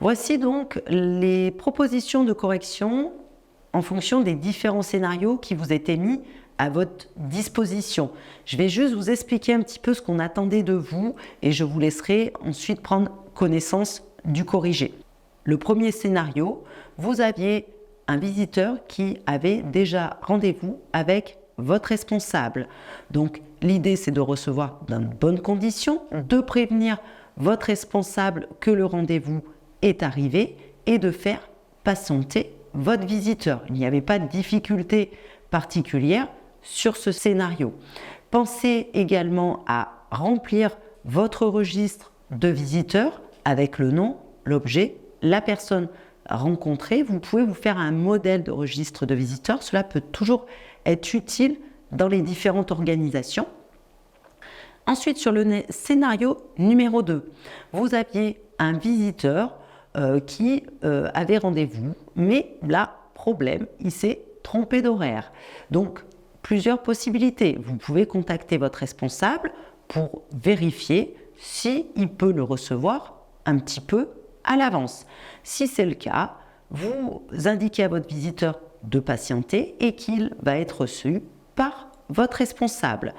Voici donc les propositions de correction en fonction des différents scénarios qui vous étaient mis à votre disposition. Je vais juste vous expliquer un petit peu ce qu'on attendait de vous et je vous laisserai ensuite prendre connaissance du corrigé. Le premier scénario, vous aviez un visiteur qui avait déjà rendez-vous avec votre responsable. Donc l'idée, c'est de recevoir dans de bonnes conditions, de prévenir votre responsable que le rendez-vous est arrivé et de faire patienter votre visiteur. Il n'y avait pas de difficulté particulière sur ce scénario. Pensez également à remplir votre registre de visiteurs avec le nom, l'objet, la personne rencontrée. Vous pouvez vous faire un modèle de registre de visiteurs. Cela peut toujours être utile dans les différentes organisations. Ensuite, sur le scénario numéro 2, vous aviez un visiteur qui avait rendez-vous, mais là, problème, il s'est trompé d'horaire. Donc, plusieurs possibilités. Vous pouvez contacter votre responsable pour vérifier s'il peut le recevoir un petit peu à l'avance. Si c'est le cas, vous indiquez à votre visiteur de patienter et qu'il va être reçu par votre responsable.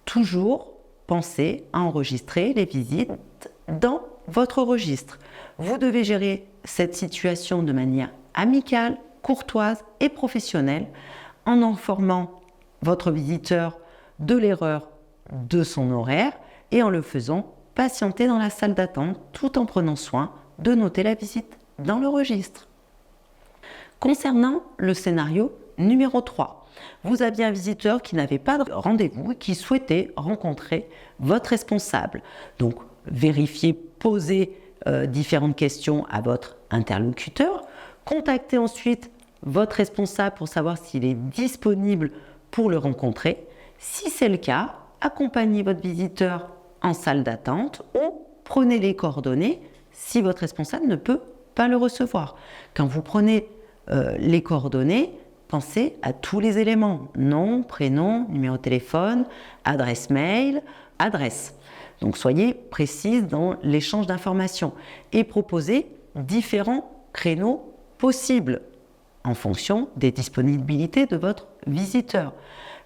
Toujours pensez à enregistrer les visites dans votre registre. Vous devez gérer cette situation de manière amicale, courtoise et professionnelle en informant votre visiteur de l'erreur de son horaire et en le faisant patienter dans la salle d'attente tout en prenant soin de noter la visite dans le registre. Concernant le scénario numéro 3, vous aviez un visiteur qui n'avait pas de rendez-vous et qui souhaitait rencontrer votre responsable. Donc, vérifiez, posez différentes questions à votre interlocuteur. Contactez ensuite votre responsable pour savoir s'il est disponible pour le rencontrer. Si c'est le cas, accompagnez votre visiteur en salle d'attente ou prenez les coordonnées si votre responsable ne peut pas le recevoir. Quand vous prenez les coordonnées, pensez à tous les éléments, nom, prénom, numéro de téléphone, adresse mail, adresse. Donc soyez précise dans l'échange d'informations et proposez différents créneaux possibles en fonction des disponibilités de votre visiteur.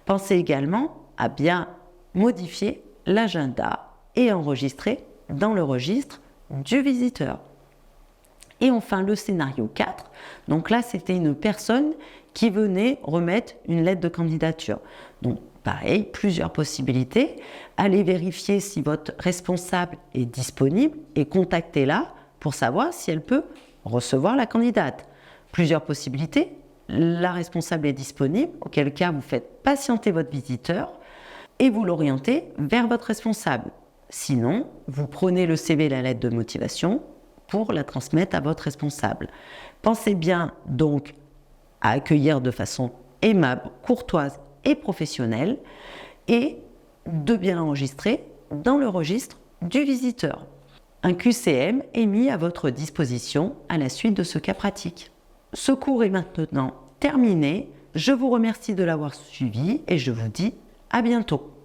Pensez également à bien modifier l'agenda et enregistrer dans le registre du visiteur. Et enfin, le scénario 4, donc là, c'était une personne qui venait remettre une lettre de candidature. Donc, pareil, plusieurs possibilités. Allez vérifier si votre responsable est disponible et contactez-la pour savoir si elle peut recevoir la candidate. Plusieurs possibilités. La responsable est disponible, auquel cas vous faites patienter votre visiteur et vous l'orientez vers votre responsable. Sinon, vous prenez le CV et la lettre de motivation pour la transmettre à votre responsable. Pensez bien donc à accueillir de façon aimable, courtoise et professionnelle et de bien l'enregistrer dans le registre du visiteur. Un QCM est mis à votre disposition à la suite de ce cas pratique. Ce cours est maintenant terminé. Je vous remercie de l'avoir suivi et je vous dis à bientôt.